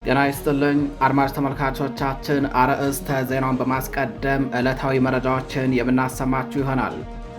ጤና ይስጥልኝ አድማጭ ተመልካቾቻችን፣ አርዕስተ ዜናውን በማስቀደም ዕለታዊ መረጃዎችን የምናሰማችሁ ይሆናል።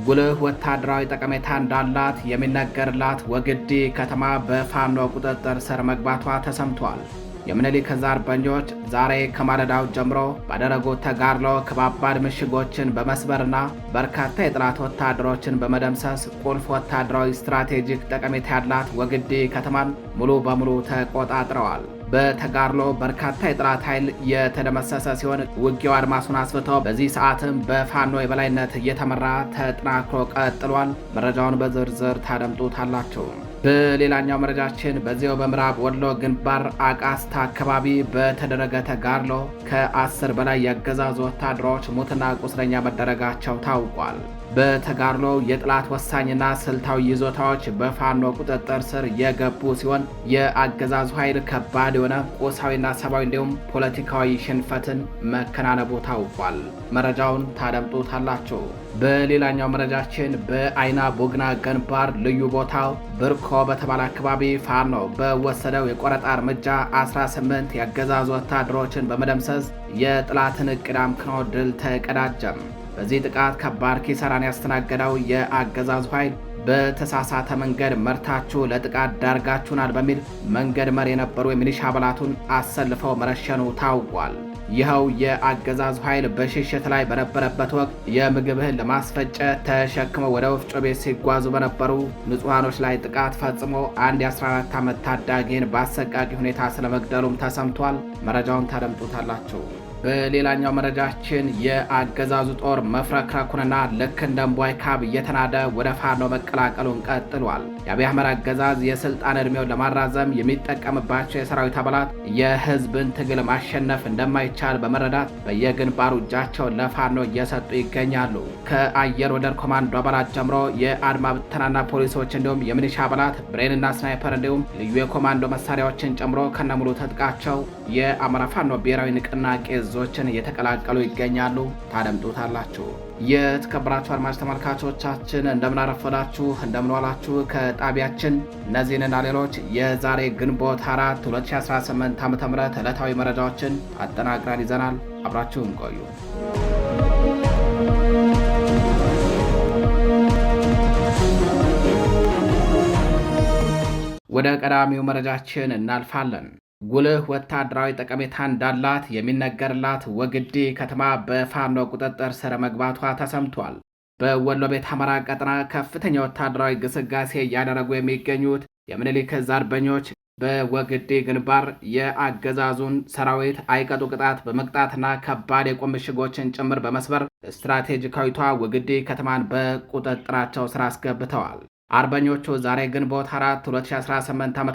ጉልህ ወታደራዊ ጠቀሜታ እንዳላት የሚነገርላት ወግዲ ከተማ በፋኖ ቁጥጥር ስር መግባቷ ተሰምቷል። የምኒልክ ዕዝ አርበኞች ዛሬ ከማለዳው ጀምሮ ባደረጉት ተጋድሎ ከባባድ ምሽጎችን በመስበርና በርካታ የጠላት ወታደሮችን በመደምሰስ ቁልፍ ወታደራዊ ስትራቴጂክ ጠቀሜታ ያላት ወግዲ ከተማን ሙሉ በሙሉ ተቆጣጥረዋል። በተጋድሎ በርካታ የጠላት ኃይል የተደመሰሰ ሲሆን ውጊያው አድማሱን አስፍቶ በዚህ ሰዓትም በፋኖ የበላይነት እየተመራ ተጠናክሮ ቀጥሏል። መረጃውን በዝርዝር ታደምጡታላችሁ። በሌላኛው መረጃችን በዚያው በምዕራብ ወሎ ግንባር አቃስታ አካባቢ በተደረገ ተጋድሎ ከ10 በላይ የአገዛዙ ወታደሮች ሙትና ቁስለኛ መደረጋቸው ታውቋል። በተጋድሎ የጠላት ወሳኝና ስልታዊ ይዞታዎች በፋኖ ቁጥጥር ስር የገቡ ሲሆን የአገዛዙ ኃይል ከባድ የሆነ ቁሳዊና ሰብአዊ እንዲሁም ፖለቲካዊ ሽንፈትን መከናነቡ ታውቋል። መረጃውን ታደምጡታላችሁ። በሌላኛው መረጃችን በአይና ቡግና ግንባር ልዩ ቦታው ብርኮ በተባለ አካባቢ ፋኖ በወሰደው የቆረጣ እርምጃ 18 የአገዛዙ ወታደሮችን በመደምሰስ የጠላትን ዕቅድ አምክኖ ድል ተቀዳጀም። በዚህ ጥቃት ከባድ ኪሳራን ያስተናገደው የአገዛዙ ኃይል በተሳሳተ መንገድ መርታችሁ ለጥቃት ዳርጋችሁናል በሚል መንገድ መሪ የነበሩ የሚሊሻ አባላቱን አሰልፈው መረሸኑ ታውቋል። ይኸው የአገዛዙ ኃይል በሽሽት ላይ በነበረበት ወቅት የምግብ እህል ለማስፈጨት ተሸክመው ወደ ወፍጮ ቤት ሲጓዙ በነበሩ ንጹሐኖች ላይ ጥቃት ፈጽሞ አንድ የ14 ዓመት ታዳጊን በአሰቃቂ ሁኔታ ስለመግደሉም ተሰምቷል። መረጃውን ታደምጡታላችሁ። በሌላኛው መረጃችን የአገዛዙ ጦር መፍረክረኩንና ልክ እንደ እምቧይ ካብ እየተናደ ወደ ፋኖ መቀላቀሉን ቀጥሏል። የአብይ አህመድ አገዛዝ የስልጣን ዕድሜውን ለማራዘም የሚጠቀምባቸው የሰራዊት አባላት የህዝብን ትግል ማሸነፍ እንደማይቻል በመረዳት በየግንባሩ እጃቸውን ለፋኖ እየሰጡ ይገኛሉ። ከአየር ወደር ኮማንዶ አባላት ጀምሮ የአድማ ብተናና ፖሊሶች እንዲሁም የሚሊሻ አባላት ብሬንና ስናይፐር እንዲሁም ልዩ የኮማንዶ መሳሪያዎችን ጨምሮ ከነሙሉ ትጥቃቸው የአማራ ፋኖ ብሔራዊ ንቅናቄ ዞችን እየተቀላቀሉ ይገኛሉ። ታደምጡታላችሁ። የተከበራችሁ አድማጭ ተመልካቾቻችን እንደምን አረፈዳችሁ፣ እንደምን ዋላችሁ። ከጣቢያችን እነዚህንና ሌሎች የዛሬ ግንቦት 4 2018 ዓ.ም ዕለታዊ መረጃዎችን አጠናቅረን ይዘናል። አብራችሁን ቆዩ። ወደ ቀዳሚው መረጃችን እናልፋለን። ጉልህ ወታደራዊ ጠቀሜታ እንዳላት የሚነገርላት ወግዲ ከተማ በፋኖ ቁጥጥር ስር መግባቷ ተሰምቷል። በወሎ ቤት አማራ ቀጠና ከፍተኛ ወታደራዊ ግስጋሴ እያደረጉ የሚገኙት የምኒልክ ዕዝ አርበኞች በወግዲ ግንባር የአገዛዙን ሰራዊት አይቀጡ ቅጣት በመቅጣትና ከባድ የቁም ምሽጎችን ጭምር በመስበር ስትራቴጂካዊቷ ወግዲ ከተማን በቁጥጥራቸው ስር አስገብተዋል። አርበኞቹ ዛሬ ግንቦት 4 2018 ዓ.ም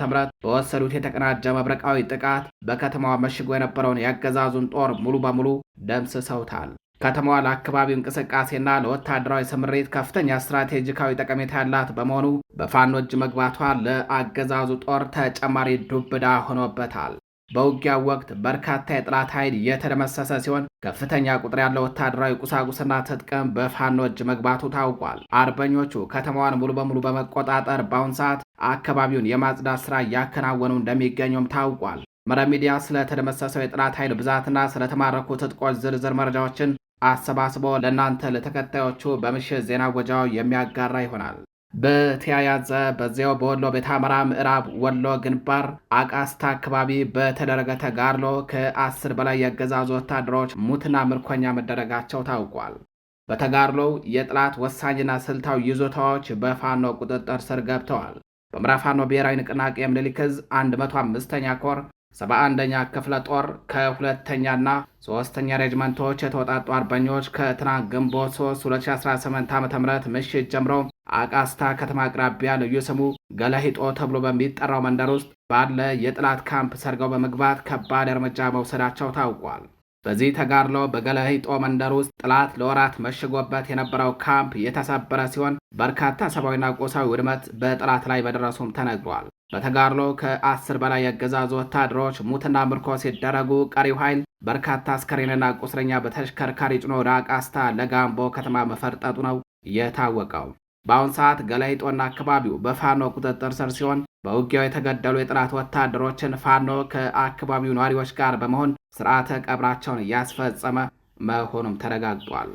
በወሰዱት የተቀናጀ መብረቃዊ ጥቃት በከተማዋ መሽጎ የነበረውን የአገዛዙን ጦር ሙሉ በሙሉ ደምስሰውታል። ከተማዋ ለአካባቢው እንቅስቃሴና ለወታደራዊ ስምሪት ከፍተኛ ስትራቴጂካዊ ጠቀሜታ ያላት በመሆኑ በፋኖ እጅ መግባቷ ለአገዛዙ ጦር ተጨማሪ ዱብዳ ሆኖበታል። በውጊያው ወቅት በርካታ የጠላት ኃይል የተደመሰሰ ሲሆን ከፍተኛ ቁጥር ያለው ወታደራዊ ቁሳቁስና ትጥቅም በፋኖ እጅ መግባቱ ታውቋል። አርበኞቹ ከተማዋን ሙሉ በሙሉ በመቆጣጠር በአሁን ሰዓት አካባቢውን የማጽዳት ስራ እያከናወኑ እንደሚገኙም ታውቋል። መረብ ሚዲያ ስለተደመሰሰው የጠላት ኃይል ብዛትና ስለተማረኩ ትጥቆች ዝርዝር መረጃዎችን አሰባስቦ ለእናንተ ለተከታዮቹ በምሽት ዜና ወጃው የሚያጋራ ይሆናል። በተያያዘ በዚያው በወሎ ቤት አማራ ምዕራብ ወሎ ግንባር አቃስታ አካባቢ በተደረገ ተጋድሎ ከ10 በላይ የአገዛዙ ወታደሮች ሙትና ምርኮኛ መደረጋቸው ታውቋል። በተጋድሎው የጠላት ወሳኝና ስልታዊ ይዞታዎች በፋኖ ቁጥጥር ስር ገብተዋል። በምዕራብ ፋኖ ብሔራዊ ንቅናቄ የምኒልክ ዕዝ 105ኛ ኮር 71ኛ ክፍለ ጦር ከሁለተኛና ሶስተኛ ሬጅመንቶች የተወጣጡ አርበኞች ከትናንት ግንቦት 3 2018 ዓ.ም ምሽት ጀምሮ አቃስታ ከተማ አቅራቢያ ልዩ ስሙ ገለሂጦ ተብሎ በሚጠራው መንደር ውስጥ ባለ የጠላት ካምፕ ሰርገው በመግባት ከባድ እርምጃ መውሰዳቸው ታውቋል። በዚህ ተጋድሎ በገለሂጦ መንደር ውስጥ ጠላት ለወራት መሽጎበት የነበረው ካምፕ የተሰበረ ሲሆን በርካታ ሰብአዊና ቁሳዊ ውድመት በጠላት ላይ መድረሱም ተነግሯል። በተጋድሎ ከ10 በላይ የአገዛዙ ወታደሮች ሙትና ምርኮ ሲደረጉ ቀሪው ኃይል በርካታ አስከሬንና ቁስለኛ በተሽከርካሪ ጭኖ ወደ አቃስታ ለጋምቦ ከተማ መፈርጠጡ ነው የታወቀው። በአሁን ሰዓት ገላይጦና አካባቢው በፋኖ ቁጥጥር ስር ሲሆን በውጊያው የተገደሉ የጠላት ወታደሮችን ፋኖ ከአካባቢው ነዋሪዎች ጋር በመሆን ስርዓተ ቀብራቸውን እያስፈጸመ መሆኑም ተረጋግጧል።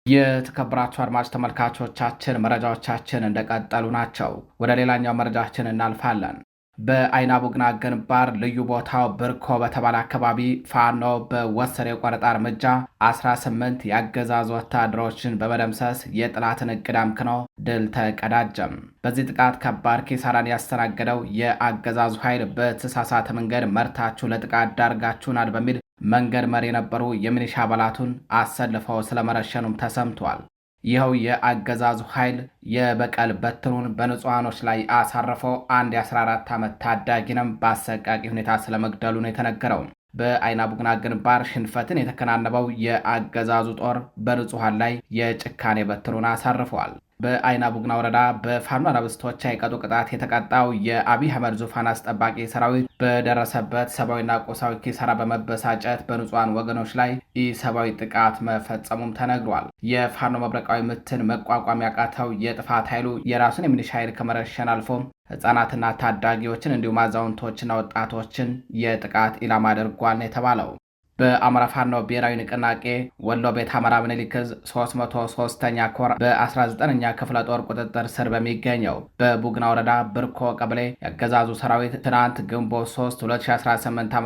የተከበራችሁ አድማጭ ተመልካቾቻችን መረጃዎቻችን እንደቀጠሉ ናቸው። ወደ ሌላኛው መረጃችን እናልፋለን። በአይና ቡግና ግንባር ልዩ ቦታው ብርኮ በተባለ አካባቢ ፋኖ በወሰደ የቆረጣ እርምጃ 18 የአገዛዙ ወታደሮችን በመደምሰስ የጠላትን እቅድ አምክኖ ድል ተቀዳጀም። በዚህ ጥቃት ከባድ ኪሳራን ያስተናገደው የአገዛዙ ኃይል በተሳሳተ መንገድ መርታችሁ ለጥቃት ዳርጋችሁናል በሚል መንገድ መሪ የነበሩ የሚሊሻ አባላቱን አሰልፈው ስለመረሸኑም ተሰምቷል። ይኸው የአገዛዙ ኃይል የበቀል በትሩን በንጹሐኖች ላይ አሳርፈው አንድ የ14 ዓመት ታዳጊንም በአሰቃቂ ሁኔታ ስለመግደሉ ነው የተነገረው። በአይና ቡግና ግንባር ሽንፈትን የተከናነበው የአገዛዙ ጦር በንጹሐን ላይ የጭካኔ በትሩን አሳርፈዋል። በአይና ቡግና ወረዳ በፋኖ አናብስቶች አይቀጡ ቅጣት የተቀጣው የአብይ አህመድ ዙፋን አስጠባቂ ሰራዊት በደረሰበት ሰብአዊና ቁሳዊ ኪሳራ በመበሳጨት በንጹሐን ወገኖች ላይ ኢሰብአዊ ጥቃት መፈጸሙም ተነግሯል። የፋኖ መብረቃዊ ምትን መቋቋም ያቃተው የጥፋት ኃይሉ የራሱን የሚሊሻ ኃይል ከመረሸን አልፎ ህጻናትና ታዳጊዎችን እንዲሁም አዛውንቶችና ወጣቶችን የጥቃት ኢላማ አድርጓል ነው የተባለው። በአማራ ፋኖ ብሔራዊ ንቅናቄ ወሎ ቤት አማራ ምኒልክ ዕዝ 303ኛ ኮር በ19ኛ ክፍለ ጦር ቁጥጥር ስር በሚገኘው በቡግና ወረዳ ብርኮ ቀበሌ ያገዛዙ ሰራዊት ትናንት ግንቦት 3 2018 ዓ.ም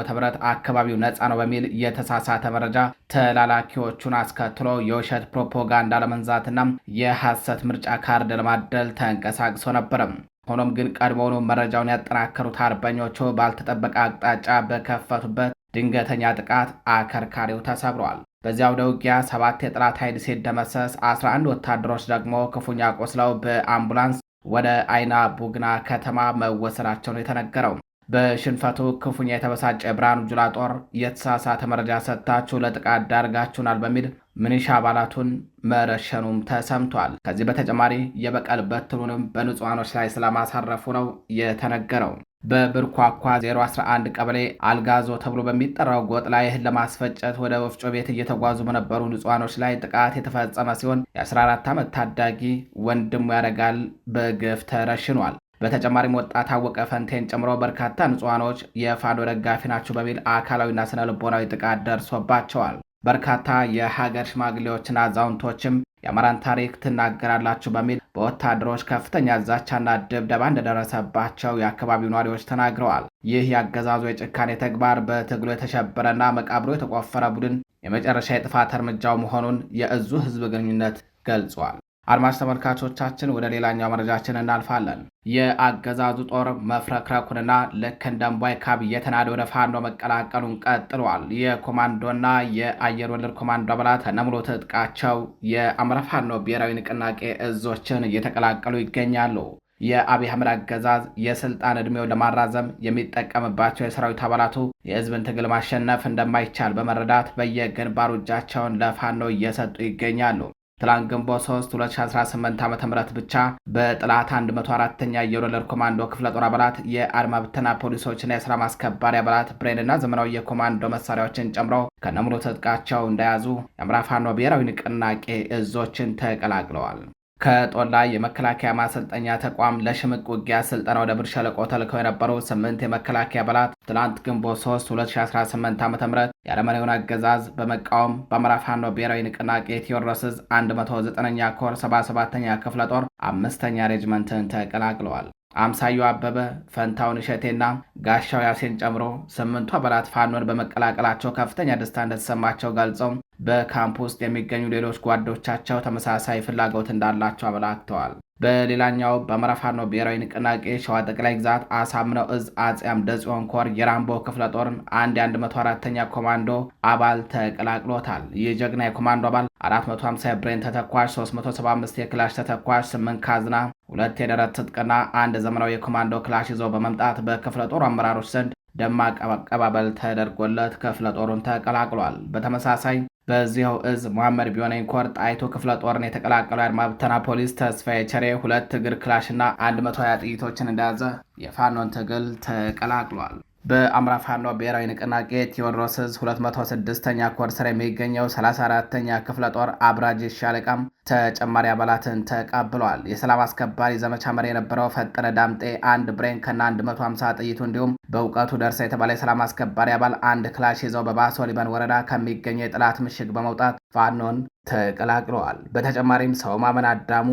አካባቢው ነፃ ነው በሚል የተሳሳተ መረጃ ተላላኪዎቹን አስከትሎ የውሸት ፕሮፓጋንዳ ለመንዛትና የሐሰት ምርጫ ካርድ ለማደል ተንቀሳቅሶ ነበርም። ሆኖም ግን ቀድሞውኑ መረጃውን ያጠናከሩት አርበኞቹ ባልተጠበቀ አቅጣጫ በከፈቱበት ድንገተኛ ጥቃት አከርካሪው ተሰብሯል። በዚያው አውደ ውጊያ 7 የጠላት ኃይል ሲደመሰስ 11 ወታደሮች ደግሞ ክፉኛ ቆስለው በአምቡላንስ ወደ አይና ቡግና ከተማ መወሰዳቸው ነው የተነገረው። በሽንፈቱ ክፉኛ የተበሳጨ ብርሃኑ ጁላ ጦር የተሳሳተ መረጃ ሰጥታችሁ ለጥቃት ዳርጋችሁናል በሚል ሚሊሻ አባላቱን መረሸኑም ተሰምቷል። ከዚህ በተጨማሪ የበቀል በትሩንም በንጹሐኖች ላይ ስለማሳረፉ ነው የተነገረው። በብርኳኳ 011 ቀበሌ አልጋዞ ተብሎ በሚጠራው ጎጥ ላይ እህል ለማስፈጨት ወደ ወፍጮ ቤት እየተጓዙ በነበሩ ንጹሐኖች ላይ ጥቃት የተፈጸመ ሲሆን የ14 ዓመት ታዳጊ ወንድሙ ያረጋል በግፍ ተረሽኗል። በተጨማሪም ወጣት አወቀ ፈንቴን ጨምሮ በርካታ ንጹሐኖች የፋኖ ደጋፊ ናቸው በሚል አካላዊና ስነ ልቦናዊ ጥቃት ደርሶባቸዋል። በርካታ የሀገር ሽማግሌዎችና አዛውንቶችም የአማራን ታሪክ ትናገራላችሁ በሚል በወታደሮች ከፍተኛ ዛቻና ድብደባ እንደደረሰባቸው የአካባቢው ነዋሪዎች ተናግረዋል። ይህ የአገዛዙ የጭካኔ ተግባር በትግሉ የተሸበረና መቃብሩ የተቆፈረ ቡድን የመጨረሻ የጥፋት እርምጃው መሆኑን የእዙ ህዝብ ግንኙነት ገልጿል። አድማጭ ተመልካቾቻችን ወደ ሌላኛው መረጃችን እናልፋለን። የአገዛዙ ጦር መፍረክረኩንና ልክ እንደ እምቧይ ካብ እየተናደ ወደ ፋኖ መቀላቀሉን ቀጥሏል። የኮማንዶና የአየር ወለድ ኮማንዶ አባላት ከነሙሉ ትጥቃቸው የአማራ ፋኖ ብሔራዊ ንቅናቄ እዞችን እየተቀላቀሉ ይገኛሉ። የአብይ አህመድ አገዛዝ የስልጣን ዕድሜውን ለማራዘም የሚጠቀምባቸው የሰራዊት አባላቱ የህዝብን ትግል ማሸነፍ እንደማይቻል በመረዳት በየግንባሩ እጃቸውን ለፋኖ እየሰጡ ይገኛሉ። ትላንት ግንቦት 3 2018 ዓ.ም ብቻ በጥላት 104ኛ አየር ወለድ ኮማንዶ ክፍለ ጦር አባላት የአድማ ብተና ፖሊሶችና የስራ ማስከባሪ አባላት ብሬንና ዘመናዊ የኮማንዶ መሳሪያዎችን ጨምሮ ከነሙሉ ትጥቃቸው እንደያዙ የአማራ ፋኖ ብሔራዊ ንቅናቄ እዞችን ተቀላቅለዋል። ከጦላ የመከላከያ ማሰልጠኛ ተቋም ለሽምቅ ውጊያ ስልጠና ወደ ብር ሸለቆ ተልከው የነበሩ 8 የመከላከያ አባላት ትላንት ግንቦት 3 2018 ዓ.ም የአረመኔውን አገዛዝ በመቃወም በአማራ ፋኖ ብሔራዊ ንቅናቄ ቴዎድሮስ ዕዝ 109ኛ ኮር 77ኛ ክፍለ ጦር 5ኛ ሬጅመንትን ተቀላቅለዋል። አምሳዩ አበበ፣ ፈንታውን እሸቴና ጋሻው ያሴን ጨምሮ 8ቱ አባላት ፋኖን በመቀላቀላቸው ከፍተኛ ደስታ እንደተሰማቸው ገልጸው በካምፕ ውስጥ የሚገኙ ሌሎች ጓዶቻቸው ተመሳሳይ ፍላጎት እንዳላቸው አመላክተዋል። በሌላኛው በአማራ ፋኖ ብሔራዊ ንቅናቄ ሸዋ ጠቅላይ ግዛት አሳምነው ዕዝ አጼ አምደ ጽዮን ኮር የራምቦ ክፍለ ጦርን አንድ የ104ኛ ኮማንዶ አባል ተቀላቅሎታል። ይህ ጀግና የኮማንዶ አባል 450 የብሬን ተተኳሽ፣ 375 የክላሽ ተተኳሽ፣ 8 ካዝና፣ 2 የደረት ትጥቅና አንድ ዘመናዊ የኮማንዶ ክላሽ ይዞ በመምጣት በክፍለ ጦሩ አመራሮች ዘንድ ደማቅ አቀባበል ተደርጎለት ክፍለ ጦሩን ተቀላቅሏል። በተመሳሳይ በዚያው ዕዝ መሐመድ ቢሆነኝ ኮር ጣይቱ ክፍለ ጦርን የተቀላቀለው የአድማ ብተና ፖሊስ ተስፋዬ ቸሬ 2 እግር ክላሽና 120 ጥይቶችን እንደያዘ የፋኖን ትግል ተቀላቅሏል። በአማራ ፋኖ ብሔራዊ ንቅናቄ ቴዎድሮስ ዕዝ 206ኛ ኮር ስር የሚገኘው 34ኛ ክፍለ ጦር አብራጅ ሻለቃም ተጨማሪ አባላትን ተቀብለዋል። የሰላም አስከባሪ ዘመቻ መሪ የነበረው ፈጠነ ዳምጤ አንድ ብሬን ከና 150 ጥይቱ እንዲሁም በእውቀቱ ደርሰ የተባለ የሰላም አስከባሪ አባል አንድ ክላሽ ይዘው በባሶ ሊበን ወረዳ ከሚገኘው የጠላት ምሽግ በመውጣት ፋኖን ተቀላቅለዋል። በተጨማሪም ሰው ማመን አዳሙ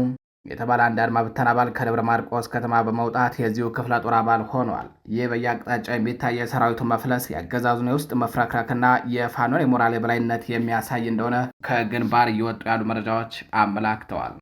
የተባለ አንድ አድማ ብተና አባል ከደብረ ማርቆስ ከተማ በመውጣት የዚሁ ክፍለ ጦር አባል ሆኗል። ይህ በየአቅጣጫው የሚታይ የሰራዊቱ መፍለስ የአገዛዙን የውስጥ መፍረክረክና የፋኖን የሞራል የበላይነት የሚያሳይ እንደሆነ ከግንባር እየወጡ ያሉ መረጃዎች አመላክተዋል።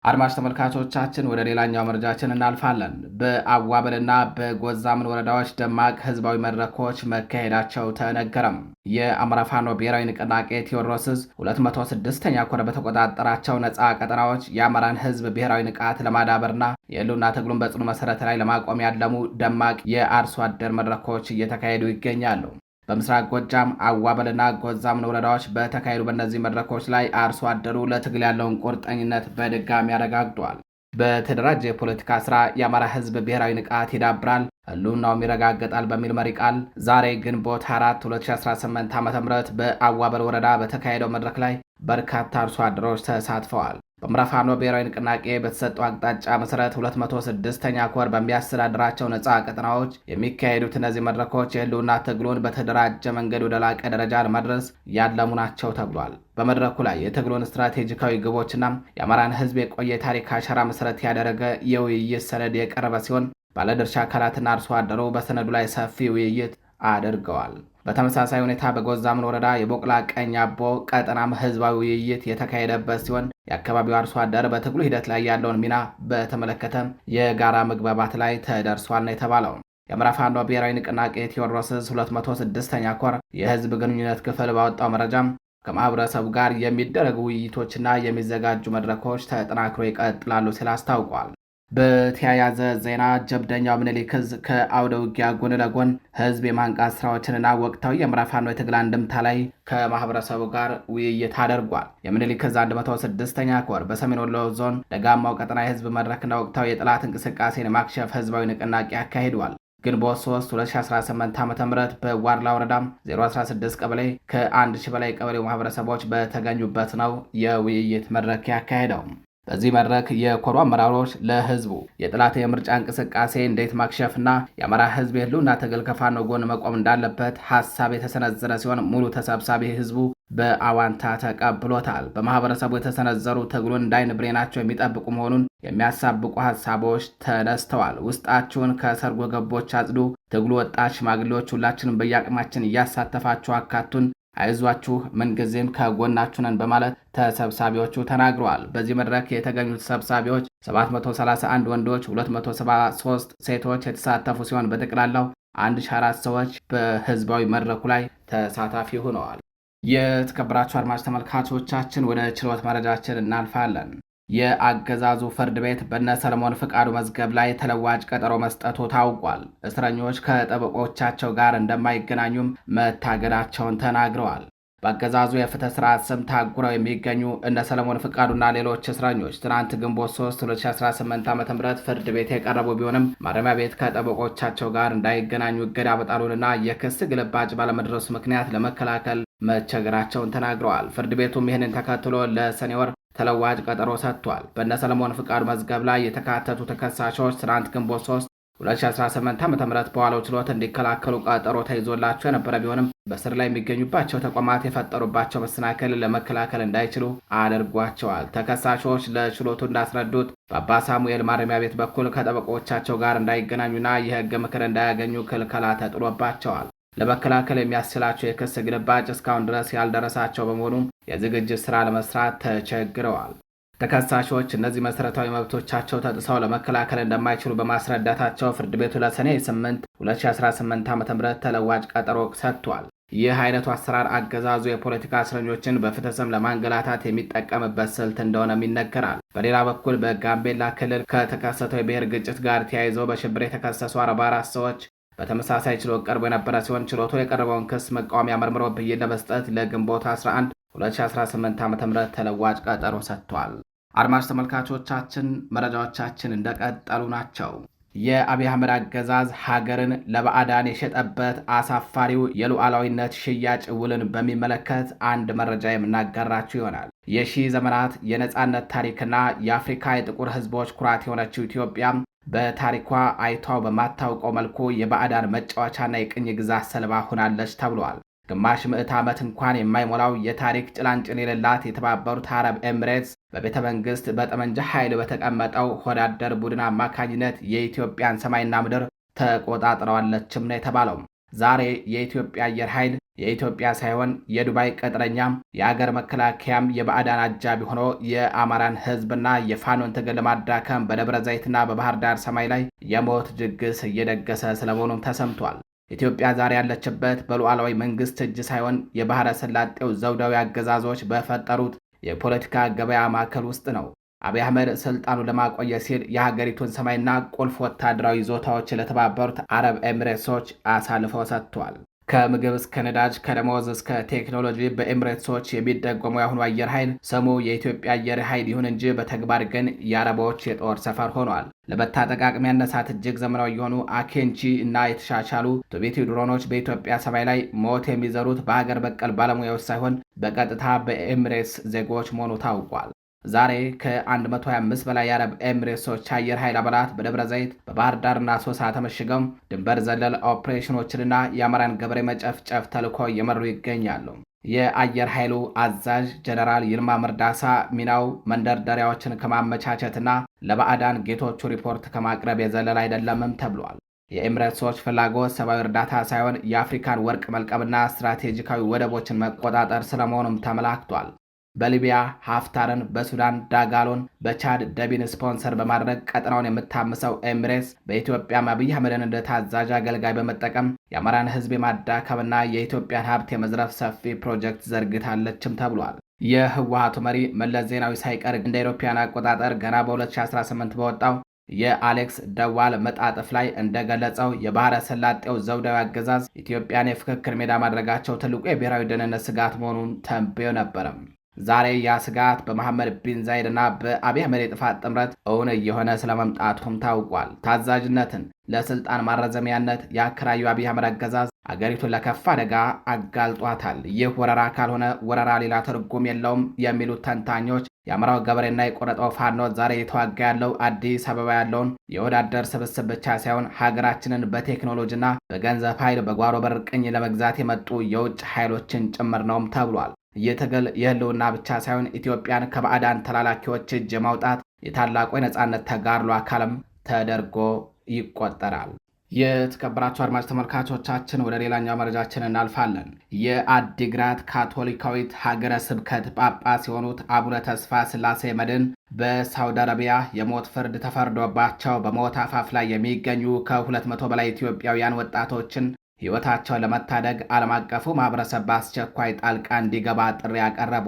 አድማጭ ተመልካቾቻችን ወደ ሌላኛው መረጃችን እናልፋለን። በአዋበልና በጎዛምን ወረዳዎች ደማቅ ህዝባዊ መድረኮች መካሄዳቸው ተነገረም። የአማራ ፋኖ ብሔራዊ ንቅናቄ ቴዎድሮስ ዕዝ 206ኛ ኮር በተቆጣጠራቸው ነፃ ቀጠናዎች የአማራን ህዝብ ብሔራዊ ንቃት ለማዳበርና የህልውና ትግሉን በጽኑ መሰረት ላይ ለማቆም ያለሙ ደማቅ የአርሶ አደር መድረኮች እየተካሄዱ ይገኛሉ። በምስራቅ ጎጃም አዋበልና ጎዛምን ወረዳዎች በተካሄዱ በእነዚህ መድረኮች ላይ አርሶ አደሩ ለትግል ያለውን ቁርጠኝነት በድጋሚ አረጋግጧል። በተደራጀ የፖለቲካ ስራ የአማራ ህዝብ ብሔራዊ ንቃት ይዳብራል፣ ህልውናውም ይረጋገጣል በሚል መሪ ቃል ዛሬ ግንቦት 4 2018 ዓ.ም በአዋበል ወረዳ በተካሄደው መድረክ ላይ በርካታ አርሶ አደሮች ተሳትፈዋል። በአማራ ፋኖ ብሔራዊ ንቅናቄ በተሰጠው አቅጣጫ መሰረት 206ኛ ኮር በሚያስተዳድራቸው ነፃ ቀጠናዎች የሚካሄዱት እነዚህ መድረኮች የህልውና ትግሉን በተደራጀ መንገድ ወደ ላቀ ደረጃ ለማድረስ ያለሙ ናቸው ተብሏል። በመድረኩ ላይ የትግሉን ስትራቴጂካዊ ግቦችና የአማራን ህዝብ የቆየ ታሪክ አሻራ መሰረት ያደረገ የውይይት ሰነድ የቀረበ ሲሆን ባለድርሻ አካላትና አርሶ አደሩ በሰነዱ ላይ ሰፊ ውይይት አድርገዋል። በተመሳሳይ ሁኔታ በጎዛምን ወረዳ የቦቅላ ቀኝ አቦ ቀጠናም ህዝባዊ ውይይት የተካሄደበት ሲሆን የአካባቢው አርሶ አደር በትግሉ ሂደት ላይ ያለውን ሚና በተመለከተ የጋራ መግባባት ላይ ተደርሷል ነው የተባለው። የአማራ ፋኖ ብሔራዊ ንቅናቄ ቴዎድሮስ ዕዝ 206ኛ ኮር የህዝብ ግንኙነት ክፍል ባወጣው መረጃም ከማህበረሰቡ ጋር የሚደረጉ ውይይቶችና የሚዘጋጁ መድረኮች ተጠናክሮ ይቀጥላሉ ሲል አስታውቋል። በተያያዘ ዜና ጀብደኛው ምኒልክ ዕዝ ከአውደ ውጊያ ጎን ለጎን ህዝብ የማንቃት ስራዎችንና ወቅታዊ የአማራ ፋኖ የትግል አንድምታ ላይ ከማህበረሰቡ ጋር ውይይት አድርጓል። የምኒልክ ዕዝ 106ኛ ኮር በሰሜን ወሎ ዞን ደጋማው ቀጠና የህዝብ መድረክና ወቅታዊ የጠላት እንቅስቃሴን የማክሸፍ ህዝባዊ ንቅናቄ አካሂዷል። ግንቦት 3 2018 ዓ.ም በዋርላ ወረዳም 016 ቀበሌ ከ1000 በላይ ቀበሌው ማህበረሰቦች በተገኙበት ነው የውይይት መድረክ ያካሄደው። በዚህ መድረክ የኮሩ አመራሮች ለህዝቡ የጠላት የምርጫ እንቅስቃሴ እንዴት ማክሸፍና የአማራ ህዝብ የህልውና ትግል ከፋኖ ጎን መቆም እንዳለበት ሀሳብ የተሰነዘረ ሲሆን ሙሉ ተሰብሳቢ ህዝቡ በአዋንታ ተቀብሎታል። በማህበረሰቡ የተሰነዘሩ ትግሉን እንዳይን ብሬናቸው የሚጠብቁ መሆኑን የሚያሳብቁ ሀሳቦች ተነስተዋል። ውስጣችሁን ከሰርጎ ገቦች አጽዱ፣ ትግሉ ወጣት ሽማግሌዎች ሁላችንም በየአቅማችን እያሳተፋችሁ አካቱን፣ አይዟችሁ ምንጊዜም ከጎናችሁ ነን በማለት ተሰብሳቢዎቹ ተናግረዋል። በዚህ መድረክ የተገኙት ተሰብሳቢዎች 731 ወንዶች፣ 273 ሴቶች የተሳተፉ ሲሆን በጠቅላላው 1004 ሰዎች በህዝባዊ መድረኩ ላይ ተሳታፊ ሆነዋል። የተከበራችሁ አድማጭ ተመልካቾቻችን ወደ ችሎት መረጃችን እናልፋለን። የአገዛዙ ፍርድ ቤት በነ ሰለሞን ፍቃዱ መዝገብ ላይ ተለዋጭ ቀጠሮ መስጠቱ ታውቋል። እስረኞች ከጠበቆቻቸው ጋር እንደማይገናኙም መታገዳቸውን ተናግረዋል። በአገዛዙ የፍትህ ስርዓት ስም ታጉረው የሚገኙ እነ ሰለሞን ፍቃዱና ሌሎች እስረኞች ትናንት ግንቦት 3 2018 ዓ.ም ፍርድ ቤት የቀረቡ ቢሆንም ማረሚያ ቤት ከጠበቆቻቸው ጋር እንዳይገናኙ እገዳ መጣሉንና የክስ ግልባጭ ባለመድረሱ ምክንያት ለመከላከል መቸገራቸውን ተናግረዋል። ፍርድ ቤቱም ይህንን ተከትሎ ለሰኔ ወር ተለዋጭ ቀጠሮ ሰጥቷል። በእነ ሰለሞን ፍቃዱ መዝገብ ላይ የተካተቱ ተከሳሾች ትናንት ግንቦት 3 2018 ዓ.ም በዋለው ችሎት እንዲከላከሉ ቀጠሮ ተይዞላቸው የነበረ ቢሆንም በስር ላይ የሚገኙባቸው ተቋማት የፈጠሩባቸው መሰናክል ለመከላከል እንዳይችሉ አድርጓቸዋል። ተከሳሾች ለችሎቱ እንዳስረዱት በአባ ሳሙኤል ማረሚያ ቤት በኩል ከጠበቆቻቸው ጋር እንዳይገናኙና የህግ ምክር እንዳያገኙ ክልከላ ተጥሎባቸዋል። ለመከላከል የሚያስችላቸው የክስ ግልባጭ እስካሁን ድረስ ያልደረሳቸው በመሆኑም የዝግጅት ሥራ ለመስራት ተቸግረዋል። ተከሳሾች እነዚህ መሠረታዊ መብቶቻቸው ተጥሰው ለመከላከል እንደማይችሉ በማስረዳታቸው ፍርድ ቤቱ ለሰኔ 8 2018 ዓ.ም ተለዋጭ ቀጠሮ ሰጥቷል። ይህ አይነቱ አሰራር አገዛዙ የፖለቲካ እስረኞችን በፍትህ ስም ለማንገላታት የሚጠቀምበት ስልት እንደሆነም ይነገራል። በሌላ በኩል በጋምቤላ ክልል ከተከሰተው የብሔር ግጭት ጋር ተያይዘው በሽብር የተከሰሱ 44 ሰዎች በተመሳሳይ ችሎት ቀርቦ የነበረ ሲሆን ችሎቱ የቀረበውን ክስ መቃወሚያ መርምሮ ብይን ለመስጠት ለግንቦት 11 2018 ዓ.ም ተለዋጭ ቀጠሮ ሰጥቷል። አድማጭ ተመልካቾቻችን መረጃዎቻችን እንደቀጠሉ ናቸው። የአብይ አህመድ አገዛዝ ሀገርን ለባዕዳን የሸጠበት አሳፋሪው የሉዓላዊነት ሽያጭ ውልን በሚመለከት አንድ መረጃ የምናጋራችሁ ይሆናል። የሺህ ዘመናት የነጻነት ታሪክና የአፍሪካ የጥቁር ሕዝቦች ኩራት የሆነችው ኢትዮጵያ በታሪኳ አይታው በማታውቀው መልኩ የባዕዳን መጫወቻና የቅኝ ግዛት ሰለባ ሆናለች ተብሏል። ግማሽ ምዕት ዓመት እንኳን የማይሞላው የታሪክ ጭላንጭል የሌላት የተባበሩት አረብ ኤምሬትስ በቤተ መንግሥት በጠመንጃ ኃይል በተቀመጠው ሆዳደር ቡድን አማካኝነት የኢትዮጵያን ሰማይና ምድር ተቆጣጥረዋለችም ነው የተባለው። ዛሬ የኢትዮጵያ አየር ኃይል የኢትዮጵያ ሳይሆን የዱባይ ቅጥረኛም የአገር መከላከያም የባዕዳን አጃቢ ሆኖ የአማራን ሕዝብና የፋኖን ትግል ለማዳከም በደብረ ዘይትና በባህር ዳር ሰማይ ላይ የሞት ድግስ እየደገሰ ስለመሆኑም ተሰምቷል። ኢትዮጵያ ዛሬ ያለችበት በሉዓላዊ መንግስት እጅ ሳይሆን የባህረ ሰላጤው ዘውዳዊ አገዛዞች በፈጠሩት የፖለቲካ ገበያ ማዕከል ውስጥ ነው። አብይ አህመድ ስልጣኑ ለማቆየት ሲል የሀገሪቱን ሰማይና ቁልፍ ወታደራዊ ይዞታዎች ለተባበሩት አረብ ኤሚሬትሶች አሳልፈው ሰጥቷል። ከምግብ እስከ ነዳጅ ከደሞዝ እስከ ቴክኖሎጂ በኤምሬትሶች የሚደጎመው የአሁኑ አየር ኃይል ስሙ የኢትዮጵያ አየር ኃይል ይሁን እንጂ በተግባር ግን የአረቦች የጦር ሰፈር ሆኗል። ለመታጠቅ አቅም ያነሳት እጅግ ዘመናዊ የሆኑ አኬንቺ እና የተሻሻሉ ቱቢቲ ድሮኖች በኢትዮጵያ ሰማይ ላይ ሞት የሚዘሩት በሀገር በቀል ባለሙያዎች ሳይሆን በቀጥታ በኤምሬትስ ዜጎች መሆኑ ታውቋል። ዛሬ ከ125 በላይ የአረብ ኤሚሬትሶች አየር ኃይል አባላት በደብረ ዘይት በባህር ዳርና ሶሳ ተመሽገው ድንበር ዘለል ኦፕሬሽኖችንና የአማራን ገበሬ መጨፍጨፍ ተልዕኮ እየመሩ ይገኛሉ። የአየር ኃይሉ አዛዥ ጀነራል ይልማ መርዳሳ ሚናው መንደርደሪያዎችን ከማመቻቸትና ለባዕዳን ጌቶቹ ሪፖርት ከማቅረብ የዘለል አይደለምም ተብሏል። የኤሚሬትሶች ፍላጎት ሰብአዊ እርዳታ ሳይሆን የአፍሪካን ወርቅ መልቀምና ስትራቴጂካዊ ወደቦችን መቆጣጠር ስለመሆኑም ተመላክቷል። በሊቢያ ሀፍታርን፣ በሱዳን ዳጋሎን፣ በቻድ ደቢን ስፖንሰር በማድረግ ቀጠናውን የምታምሰው ኤሚሬትስ በኢትዮጵያ አብይ አህመድን እንደ ታዛዥ አገልጋይ በመጠቀም የአማራን ሕዝብ የማዳከምና የኢትዮጵያን ሀብት የመዝረፍ ሰፊ ፕሮጀክት ዘርግታለችም ተብሏል። የህወሓቱ መሪ መለስ ዜናዊ ሳይቀር እንደ አውሮፓውያን አቆጣጠር ገና በ2018 በወጣው የአሌክስ ደዋል መጣጥፍ ላይ እንደገለጸው የባህረ ሰላጤው ዘውዳዊ አገዛዝ ኢትዮጵያን የፍክክር ሜዳ ማድረጋቸው ትልቁ የብሔራዊ ደህንነት ስጋት መሆኑን ተንብዮ ነበረም። ዛሬ ያ ስጋት በመሐመድ ቢን ዛይድ እና በአብይ አህመድ የጥፋት ጥምረት እውን እየሆነ ስለመምጣቱም ታውቋል። ታዛዥነትን ለስልጣን ማረዘሚያነት የአከራዩ አብይ አህመድ አገዛዝ አገሪቱን ለከፋ አደጋ አጋልጧታል። ይህ ወረራ ካልሆነ ወረራ ሌላ ትርጉም የለውም የሚሉት ተንታኞች የአማራው ገበሬና የቆረጠው ፋኖ ዛሬ የተዋጋ ያለው አዲስ አበባ ያለውን የወዳደር ስብስብ ብቻ ሳይሆን ሀገራችንን በቴክኖሎጂና በገንዘብ ኃይል በጓሮ በር ቅኝ ለመግዛት የመጡ የውጭ ኃይሎችን ጭምር ነውም ተብሏል። ይህ ትግል የህልውና ብቻ ሳይሆን ኢትዮጵያን ከባዕዳን ተላላኪዎች እጅ የማውጣት የታላቁ የነጻነት ተጋድሎ አካልም ተደርጎ ይቆጠራል። የተከበራችሁ አድማጭ ተመልካቾቻችን ወደ ሌላኛው መረጃችን እናልፋለን። የአዲግራት ካቶሊካዊት ሀገረ ስብከት ጳጳስ የሆኑት አቡነ ተስፋ ስላሴ መድን በሳውዲ አረቢያ የሞት ፍርድ ተፈርዶባቸው በሞት አፋፍ ላይ የሚገኙ ከ200 በላይ ኢትዮጵያውያን ወጣቶችን ሕይወታቸውን ለመታደግ ዓለም አቀፉ ማህበረሰብ በአስቸኳይ ጣልቃ እንዲገባ ጥሪ አቀረቡ።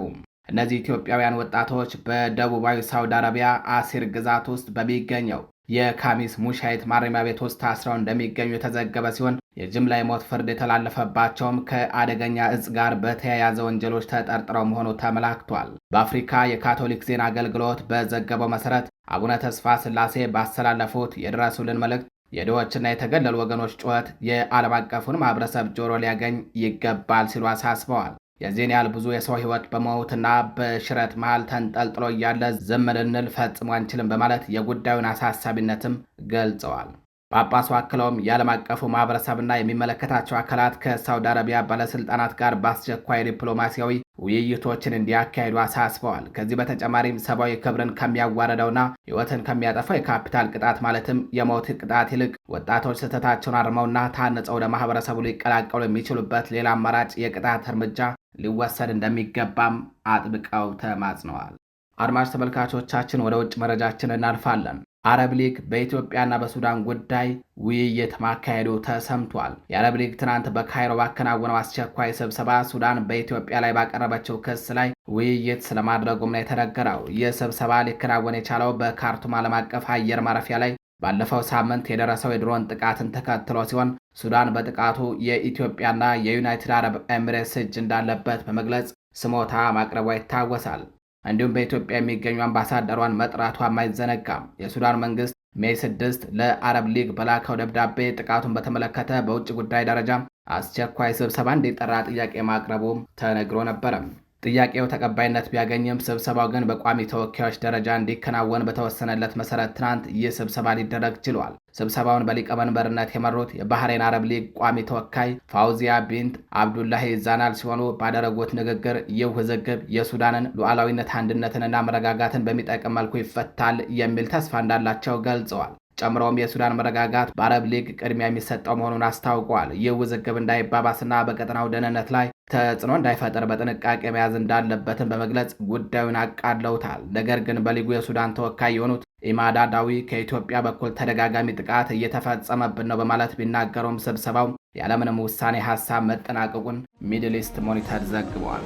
እነዚህ ኢትዮጵያውያን ወጣቶች በደቡባዊ ሳውዲ አረቢያ አሲር ግዛት ውስጥ በሚገኘው የካሚስ ሙሻይት ማረሚያ ቤት ውስጥ ታስረው እንደሚገኙ የተዘገበ ሲሆን የጅምላ የሞት ፍርድ የተላለፈባቸውም ከአደገኛ እጽ ጋር በተያያዘ ወንጀሎች ተጠርጥረው መሆኑ ተመላክቷል። በአፍሪካ የካቶሊክ ዜና አገልግሎት በዘገበው መሰረት አቡነ ተስፋ ስላሴ ባስተላለፉት የድረሱልን መልእክት የድሆችና የተገለሉ ወገኖች ጩኸት የዓለም አቀፉን ማህበረሰብ ጆሮ ሊያገኝ ይገባል ሲሉ አሳስበዋል። የዚህን ያህል ብዙ የሰው ሕይወት በሞትና በሽረት መሃል ተንጠልጥሎ እያለ ዝም ልንል ፈጽሞ አንችልም በማለት የጉዳዩን አሳሳቢነትም ገልጸዋል። ጳጳሱ አክለውም የዓለም አቀፉ ማህበረሰብና የሚመለከታቸው አካላት ከሳውዲ አረቢያ ባለስልጣናት ጋር በአስቸኳይ ዲፕሎማሲያዊ ውይይቶችን እንዲያካሂዱ አሳስበዋል። ከዚህ በተጨማሪም ሰብአዊ ክብርን ከሚያዋረደውና ሕይወትን ከሚያጠፋው የካፒታል ቅጣት ማለትም የሞት ቅጣት ይልቅ ወጣቶች ስህተታቸውን አርመውና ታንጸው ወደ ማህበረሰቡ ሊቀላቀሉ የሚችሉበት ሌላ አማራጭ የቅጣት እርምጃ ሊወሰድ እንደሚገባም አጥብቀው ተማጽነዋል። አድማጭ ተመልካቾቻችን ወደ ውጭ መረጃችን እናልፋለን። አረብ ሊግ በኢትዮጵያና በሱዳን ጉዳይ ውይይት ማካሄዱ ተሰምቷል። የአረብ ሊግ ትናንት በካይሮ ባከናወነው አስቸኳይ ስብሰባ ሱዳን በኢትዮጵያ ላይ ባቀረበችው ክስ ላይ ውይይት ስለማድረጉም ነው የተነገረው። ይህ ስብሰባ ሊከናወን የቻለው በካርቱም ዓለም አቀፍ አየር ማረፊያ ላይ ባለፈው ሳምንት የደረሰው የድሮን ጥቃትን ተከትሎ ሲሆን ሱዳን በጥቃቱ የኢትዮጵያና የዩናይትድ አረብ ኤሚሬትስ እጅ እንዳለበት በመግለጽ ስሞታ ማቅረቧ ይታወሳል። እንዲሁም በኢትዮጵያ የሚገኙ አምባሳደሯን መጥራቷም አይዘነጋም። የሱዳን መንግስት ሜይ 6 ለአረብ ሊግ በላከው ደብዳቤ ጥቃቱን በተመለከተ በውጭ ጉዳይ ደረጃ አስቸኳይ ስብሰባ እንዲጠራ ጥያቄ ማቅረቡም ተነግሮ ነበረ። ጥያቄው ተቀባይነት ቢያገኝም ስብሰባው ግን በቋሚ ተወካዮች ደረጃ እንዲከናወን በተወሰነለት መሰረት ትናንት ይህ ስብሰባ ሊደረግ ችሏል። ስብሰባውን በሊቀመንበርነት የመሩት የባህሬን አረብ ሊግ ቋሚ ተወካይ ፋውዚያ ቢንት አብዱላሂ ዛናል ሲሆኑ ባደረጉት ንግግር ይህ ውዝግብ የሱዳንን ሉዓላዊነት፣ አንድነትንና መረጋጋትን በሚጠቅም መልኩ ይፈታል የሚል ተስፋ እንዳላቸው ገልጸዋል። ጨምሮም የሱዳን መረጋጋት በአረብ ሊግ ቅድሚያ የሚሰጠው መሆኑን አስታውቀዋል። ይህ ውዝግብ እንዳይባባስና በቀጠናው ደህንነት ላይ ተጽዕኖ እንዳይፈጠር በጥንቃቄ መያዝ እንዳለበትን በመግለጽ ጉዳዩን አቃለውታል። ነገር ግን በሊጉ የሱዳን ተወካይ የሆኑት ኢማዳ ዳዊ ከኢትዮጵያ በኩል ተደጋጋሚ ጥቃት እየተፈጸመብን ነው በማለት ቢናገሩም ስብሰባው ያለምንም ውሳኔ ሀሳብ መጠናቀቁን ሚድል ኢስት ሞኒተር ዘግቧል።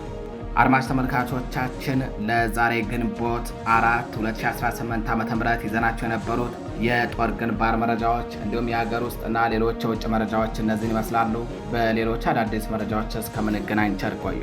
አድማጭ ተመልካቾቻችን ለዛሬ ግንቦት 4 2018 ዓ.ም ይዘናቸው የነበሩት የጦር ግንባር መረጃዎች እንዲሁም የሀገር ውስጥና ሌሎች የውጭ መረጃዎች እነዚህን ይመስላሉ። በሌሎች አዳዲስ መረጃዎች እስከምንገናኝ ቸር ቆዩ።